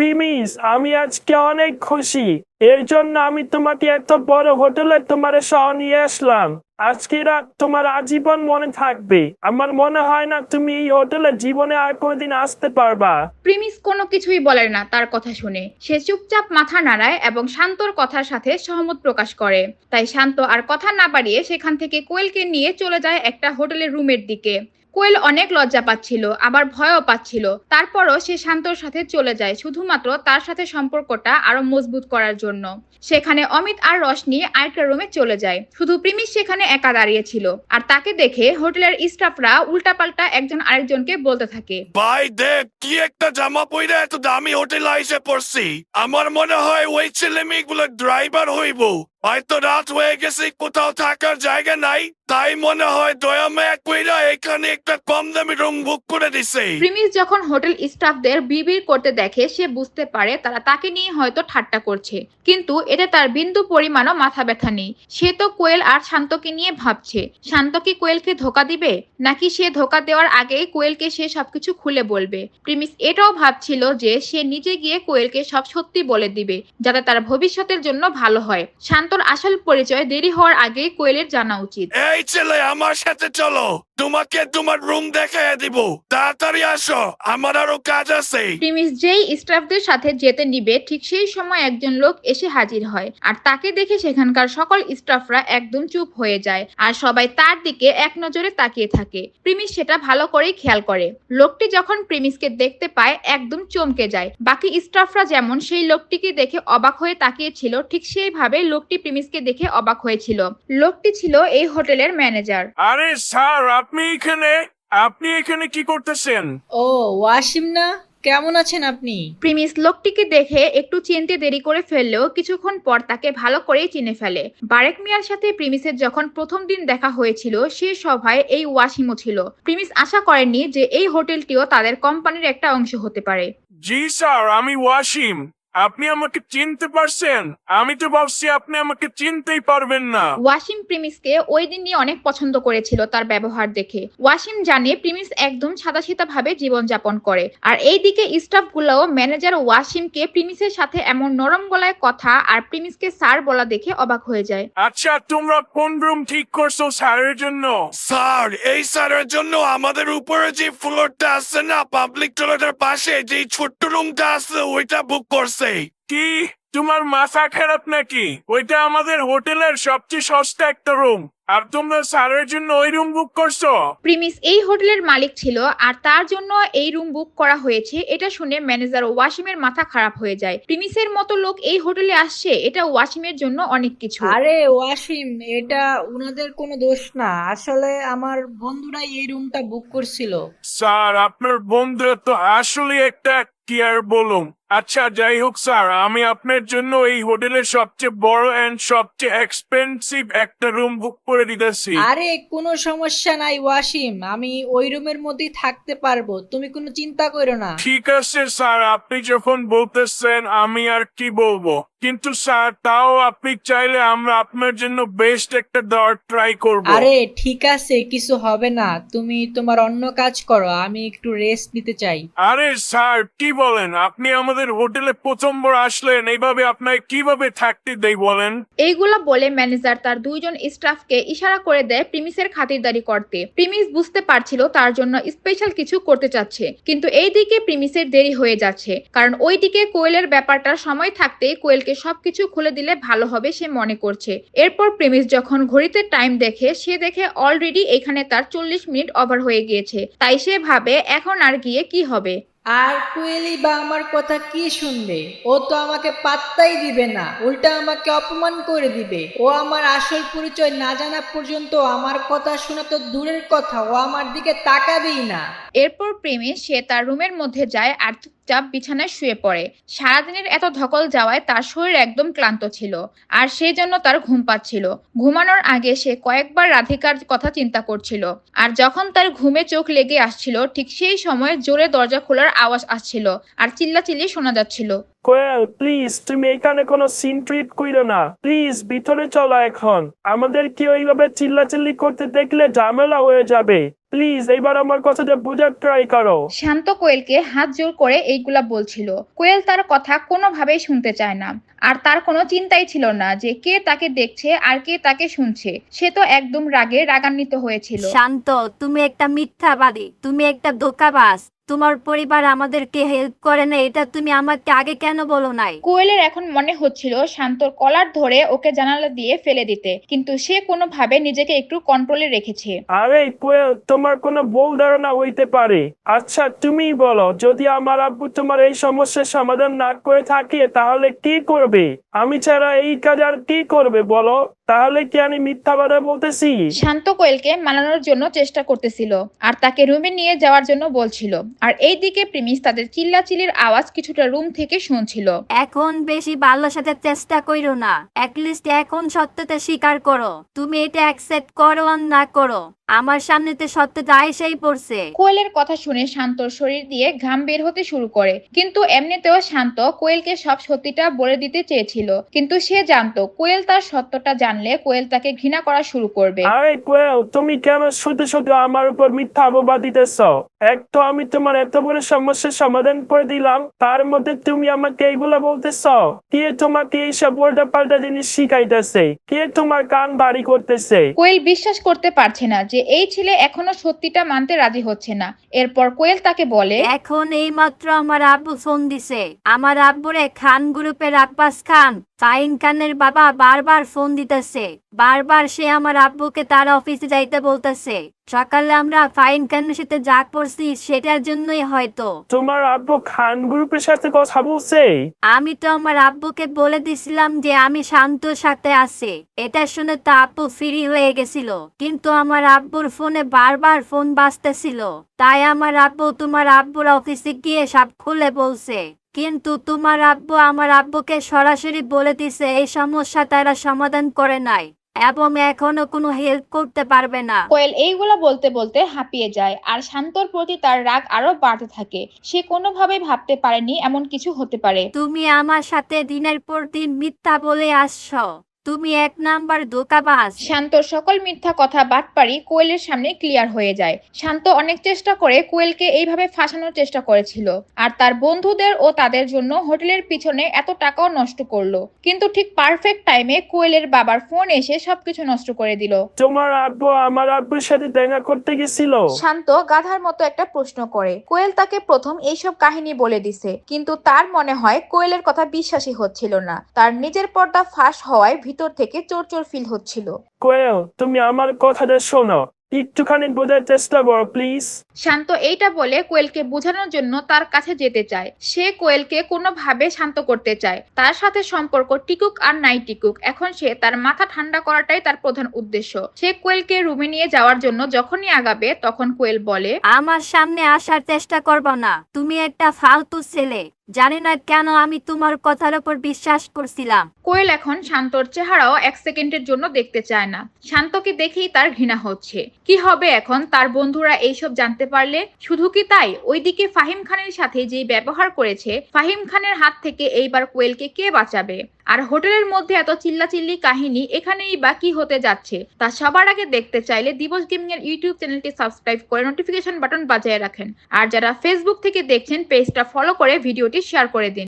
Premise, আমি আজকে অনেক খুশি। এর জন্য আমি তোমাকে এত বড় হোটেলে তোমার সহ নিয়ে আসলাম। আজকে রাত তোমার আজীবন মনে থাকবে। আমার মনে হয় না তুমি এই হোটেলে জীবনে আর কোনোদিন আসতে পারবা। প্রিমিস কোনো কিছুই বলে না তার কথা শুনে। সে চুপচাপ মাথা নাড়ায় এবং শান্তর কথার সাথে সহমত প্রকাশ করে। তাই শান্ত আর কথা না বাড়িয়ে সেখান থেকে কোয়েলকে নিয়ে চলে যায় একটা হোটেলের রুমের দিকে। কোয়েল অনেক লজ্জা পাচ্ছিল, আবার ভয়ও পাচ্ছিল। তারপরও সে শান্তর সাথে চলে যায় শুধুমাত্র তার সাথে সম্পর্কটা আরো মজবুত করার জন্য। সেখানে অমিত আর রশনি আরেকটা রুমে চলে যায়। শুধু প্রিমিস সেখানে একা দাঁড়িয়ে ছিল। আর তাকে দেখে হোটেলের স্টাফরা উল্টাপাল্টা একজন আরেকজনকে বলতে থাকে, ভাই দেখ কি একটা জামা পইরা এত দামি হোটেলে আইসে পড়ছি। আমার মনে হয় ওই ছেলে মেয়েগুলো ড্রাইভার হইব। হয়তো রাত হয়ে গেছে, কোথাও থাকার জায়গা নাই, তাই মনে হয় দয়া মায়া কইরা এখানে একটা কম দামি রুম বুক করে দিছে। প্রিমিস যখন হোটেল স্টাফদের বিড়বিড় করতে দেখে সে বুঝতে পারে তারা তাকে নিয়ে হয়তো ঠাট্টা করছে, কিন্তু এতে তার বিন্দু পরিমাণও মাথা ব্যথা নেই। সে তো কোয়েল আর শান্তকে নিয়ে ভাবছে শান্ত কি কোয়েলকে ধোকা দিবে, নাকি সে ধোকা দেওয়ার আগেই কোয়েলকে সে সবকিছু খুলে বলবে। প্রিমিস এটাও ভাবছিল যে সে নিজে গিয়ে কোয়েলকে সব সত্যি বলে দিবে, যাতে তার ভবিষ্যতের জন্য ভালো হয়। শান্তর আসল পরিচয় দেরি হওয়ার আগেই কোয়েলের জানা উচিত। এই ছেলে আমার সাথে চলো, তোমাকে তোমার রুম দেখাইয়া দিব। তাড়াতাড়ি আসো, আমার আরো কাজ আছে। প্রিমিস যেই স্টাফদের সাথে যেতে নিবে ঠিক সেই সময় একজন লোক এসে হাজির হয়। আর তাকে দেখে সেখানকার সকল স্টাফরা একদম চুপ হয়ে যায় আর সবাই তার দিকে এক নজরে তাকিয়ে থাকে। প্রিমিস সেটা ভালো করেই খেয়াল করে। লোকটি যখন প্রিমিসকে দেখতে পায় একদম চমকে যায়। বাকি স্টাফরা যেমন সেই লোকটিকে দেখে অবাক হয়ে তাকিয়েছিল, ঠিক সেইভাবে লোকটি প্রিমিসকে দেখে অবাক হয়েছিল। লোকটি ছিল এই হোটেলের ম্যানেজার। আরে স্যার, আপনি এখানে কি করতেছেন? ও, ওয়াসিম না? কেমন আছেন আপনি? প্রিমিস লোকটিকে দেখে একটু চিনতে দেরি করে ফেললেও কিছুক্ষণ পর তাকে ভালো করেই চিনে ফেলে। বারেক মিয়ার সাথে প্রিমিসের যখন প্রথম দিন দেখা হয়েছিল সে সভায় এই ওয়াসিমও ছিল। প্রিমিস আশা করেননি যে এই হোটেলটিও তাদের কোম্পানির একটা অংশ হতে পারে। জি স্যার, আমি ওয়াসিম। আপনি আমাকে চিনতে পারছেন? আমি তো ভাবছি আপনি আমাকে চিনতেই পারবেন না। ওয়াসিম প্রিমিসকে ওই দিনই অনেক পছন্দ করেছিল তার ব্যবহার দেখে। ওয়াসিম জানে প্রিমিস একদম সাদাসিধা ভাবে জীবনযাপন করে। আর এইদিকে স্টাফগুলোও ম্যানেজার ওয়াসিমকে প্রিমিসের সাথে এমন নরম গলায় কথা আর প্রিমিসকে স্যার বলা দেখে অবাক হয়ে যায়। আচ্ছা, তোমরা কোন রুম ঠিক করছো স্যারের জন্য? স্যার, এই স্যারের জন্য আমাদের উপরে যে ফ্লোরটা আছে না, পাবলিক টয়লেটের পাশে যে ছোট্ট রুমটা আছে ওইটা বুক করছে। কি তোমার মাথা খারাপ নাকি? ওইটা আমাদের হোটেলের সবচেয়ে সস্তা একটা রুম, আর তোমরা স্যারের জন্য ওই রুম বুক করছো? প্রিমিস এই হোটেলের মালিক ছিল আর তার জন্য এই রুম বুক করা হয়েছে এটা শুনে ম্যানেজার ওয়াসিমের মাথা খারাপ হয়ে যায়। প্রিমিসের মতো লোক এই হোটেলে আসছে, এটা ওয়াসিমের জন্য অনেক কিছু। আরে ওয়াসিম, এটা উনাদের কোনো দোষ না। আসলে আমার বন্ধুরাই এই রুমটা বুক করছিল। স্যার, আপনার বন্ধু তো আসলে একটা কি আর বলুম। আচ্ছা, যাই হোক স্যার, আমি আপনার জন্য এই হোটেলের সবচেয়ে বড় এন্ড সবচেয়ে এক্সপেন্সিভ একটা রুম বুক করে দিতেছি। আরে কোনো সমস্যা নাই ওয়াসিম, আমি ওই রুমের মধ্যেই থাকতে পারবো, তুমি কোনো চিন্তা করো না। ঠিক আছে স্যার, আপনি যখন বলতেছেন আমি আর কি বলবো। কিন্তু স্যার, তাও আপনি চাইলে আমরা আপনার জন্য বেস্ট একটা দেওয়ার ট্রাই করব। আরে ঠিক আছে, কিছু হবে না, তুমি তোমার অন্য কাজ করো, আমি একটু রেস্ট নিতে চাই। আরে স্যার, কি বলেন? আপনি আমাদের হোটেলে প্রথমবার আসলেন, এইভাবে আপনাকে কিভাবে থাকতে দেই বলেন? এইগুলো বলে ম্যানেজার তার দুইজন স্টাফকে ইশারা করে দেয় প্রিমিসের খাতিরদারি করতে। প্রিমিস বুঝতে পারছিল তার জন্য স্পেশাল কিছু করতে চাচ্ছে, কিন্তু এইদিকে প্রিমিসের দেরি হয়ে যাচ্ছে, কারণ ওইদিকে কোয়েলের ব্যাপারটা সময় থাকতেই কোয়েলকে সবকিছু খুলে দিলে ভালো হবে সে মনে করছে। এরপর প্রিমিস যখন ঘড়িতে টাইম দেখে সে দেখে অলরেডি এখানে তার 40 মিনিট ওভার হয়ে গিয়েছে। তাই সে ভাবে এখন আর গিয়ে কি হবে। আর কোয়েলি বা আমার কথা কি শুনবে? ও তো আমাকে পাত্তাই দিবে না, উল্টা আমাকে অপমান করে দিবে। ও আমার আসল পরিচয় না জানা পর্যন্ত আমার কথা শোনা তো দূরের কথা, ও আমার দিকে তাকাবেই না। এরপর প্রেমে সে তার রুমের মধ্যে যায় আর চুপচাপ বিছানায় শুয়ে পড়ে। সারাদিনের এত ধকল যাওয়ায় তার শরীর একদম ক্লান্ত ছিল আর সেই জন্য তার ঘুম পাচ্ছিল। ঘুমানোর আগে সে কয়েকবার রাধিকার কথা চিন্তা করছিল। আর যখন তার ঘুমে চোখ লেগে আসছিল ঠিক সেই সময় জোরে দরজা খোলার আওয়াজ আসছিল আর চিল্লাচিল্লি শোনা যাচ্ছিল। কোয়েল প্লিজ তুমি এখানে কোনো সিন ট্রিট করো না, প্লিজ ভিতরে চলো এখন। আমাদের কি ওইভাবে চিল্লাচিল্লি করতে দেখলে ঝামেলা হয়ে যাবে, প্লিজ এইবার আমার কথাটা বোঝার ট্রাই করো। শান্ত কোয়েলকে হাত জোর করে এইগুলা বলছিল। কোয়েল তার কথা কোনোভাবেই শুনতে চায় না, আর তার কোনো চিন্তাই ছিল না যে কে তাকে দেখছে আর কে তাকে শুনছে। সে তো একদম রাগান্বিত হয়েছিল। শান্ত, তুমি একটা মিথ্যাবাদী, তুমি একটা ধোঁকাবাজ। তোমার পরিবার আমাদেরকে হেল্প করে না, এটা তুমি আমাকে আগে কেন বলো নাই? কোয়েলের এখন মনে হচ্ছিল শান্তর কলার ধরে ওকে জানালা দিয়ে ফেলে দিতে, কিন্তু সে কোনোভাবে নিজেকে একটু কন্ট্রোলে রেখেছে। আরে কোয়েল, তোমার কোনো ভুল ধারণা হইতে পারে। আচ্ছা তুমি বলো, যদি আমার আব্বু তোমার এই সমস্যার সমাধান না করে থাকে তাহলে কি করবে? আমি ছাড়া এই কাজ আর কি করবে বলো? তাহলে কি আমি মিথ্যা কথা বলতেছি? শান্ত কোয়েলকে মানানোর জন্য চেষ্টা করতেছিল আর তাকে রুমে নিয়ে যাওয়ার জন্য বলছিল। আর এইদিকে প্রিমিস তাদের চিল্লাচিল্লির আওয়াজ কিছুটা রুম থেকে শুনছিল। এখন বেশি ভালোর সাথে চেষ্টা করো না, অ্যাটলিস্ট এখন সত্যতা স্বীকার করো। তুমি এটা অ্যাকসেপ্ট করো আর না করো, আমার সামনেতে সত্যতা এসেই পড়ছে। কোয়েলের কথা শুনে শান্তর শরীর দিয়ে ঘাম বের হতে শুরু করে, কিন্তু এমনিতেও শান্ত কোয়েলকে সব সত্যিটা বলে দিতে চেয়েছিল। কিন্তু সে জানতো কোয়েল তার সত্যটা জানলে কোয়েল তাকে ঘৃণা করা শুরু করবে। আরে কোয়েল, তুমি কেন শুধু শুধু আমার উপর মিথ্যা অপবাদ দিতেছ? এক তো আমি তোমার এত বড় সমস্যার সমাধান করে দিলাম, তার মধ্যে তুমি আমাকে এইগুলা বলতেছ? কে তোমাকে এইসব উল্টা পাল্টা জিনিস শিখাইতেছে? কে তোমার কান ভারী করতেছে? কোয়েল বিশ্বাস করতে পারছে না যে এই ছেলে এখনো সত্যিটা মানতে রাজি হচ্ছে না। এরপর কোয়েল তাকে বলে, এখন এই মাত্র আমার আব্বু ফোন দিছে। আমার আব্বুরে খান গ্রুপের আব্বাস খান, ফাহিম খানের বাবা বারবার ফোন দিতেছে। বারবার সে আমার আব্বুকে তার অফিসে যাইতে বলতেছে। সকালে আমরা ফাহিম খানের সাথে যা করছি সেটার জন্যই হয়তো। তোমার আব্বু খান গ্রুপের সাথে কথা বলছে? আমি তো আমার আব্বুকে বলে দিছিলাম যে আমি শান্তর সাথে আছি। এটা শুনে তো আব্বু ফ্রি হয়ে গেছিল, কিন্তু আমার আব্বুর ফোনে বারবার ফোন বাজতেছিল। তাই আমার আব্বু তোমার আব্বুর অফিসে গিয়ে সব খুলে বলছে। কিন্তু তোমার আব্বু আমার আব্বুকে সরাসরি বলে দিছে এই সমস্যা তারা সমাধান করে নাই এবং এখনো কোনো হেল্প করতে পারবে না। কোয়েল এইগুলা বলতে বলতে হাঁপিয়ে যায় আর শান্তর প্রতি তার রাগ আরো বাড়তে থাকে। সে কোনোভাবেই ভাবতে পারেনি এমন কিছু হতে পারে। তুমি আমার সাথে দিনের পর দিন মিথ্যা বলে আসছো, তুমি এক নাম্বার ধোঁকাবাজ। শান্তর সকল মিথ্যা কথা বাটপারি কোয়েলের সামনে ক্লিয়ার হয়ে যায়। শান্ত অনেক চেষ্টা করে কোয়েলকে এইভাবে ফাঁসানোর চেষ্টা করেছিল, আর তার বন্ধুদের ও তাদের জন্য হোটেলের পিছনে এত টাকাও নষ্ট করলো। কিন্তু ঠিক পারফেক্ট টাইমে কোয়েলের বাবার ফোন এসে সবকিছু নষ্ট করে দিল। তোমার আব্বু আমার আব্বুর সাথে দেখা করতে গেছিল? শান্ত গাধার মতো একটা প্রশ্ন করে। কোয়েল তাকে প্রথম এইসব কাহিনী বলে দিছে, কিন্তু তার মনে হয় কোয়েলের কথা বিশ্বাসই হচ্ছিল না। তার নিজের পর্দা ফাঁস হওয়ায় ভিতর থেকে চোর ফিল হচ্ছিল। কোয়েল, তুমি আমার কথাটা শোনো, একটুখানি বোঝার চেষ্টা করো প্লিজ। শান্ত এইটা বলে কোয়েলকে বোঝানোর জন্য তার কাছে যেতে চায়। সে কোয়েলকে কোনোভাবে শান্ত করতে চায়। তার সাথে সম্পর্ক টিকুক আর নাই টিকুক, এখন সে তার মাথা ঠান্ডা করাটাই তার প্রধান উদ্দেশ্য। সে কোয়েলকে রুমে নিয়ে যাওয়ার জন্য যখনই আগাবে তখন কোয়েল বলে, আমার সামনে আসার চেষ্টা করবো না, তুমি একটা ফালতু ছেলে। জানি না কেন আমি তোমার কথার উপর বিশ্বাস করছিলাম। কোয়েল এখন শান্তর চেহারাও এক সেকেন্ডের জন্য দেখতে চায় না। শান্তকে দেখেই তার ঘৃণা হচ্ছে। কি হবে এখন তার বন্ধুরা এইসব জানতে পারলে? শুধু কি তাই, ওইদিকে ফাহিম খানের সাথে যে ব্যবহার করেছে, ফাহিম খানের হাত থেকে এইবার কোয়েলকে কে বাঁচাবে? আর হোটেলের মধ্যে এত চিল্লাচিল্লি কাহিনী এখানেই বা কি হতে যাচ্ছে তা সবার আগে দেখতে চাইলে দিবস গেমিং এর ইউটিউব চ্যানেলটি সাবস্ক্রাইব করে নোটিফিকেশন বাটন বাজিয়ে রাখেন। আর যারা ফেসবুক থেকে দেখছেন পেজটা ফলো করে ভিডিওটি শেয়ার করে দিন।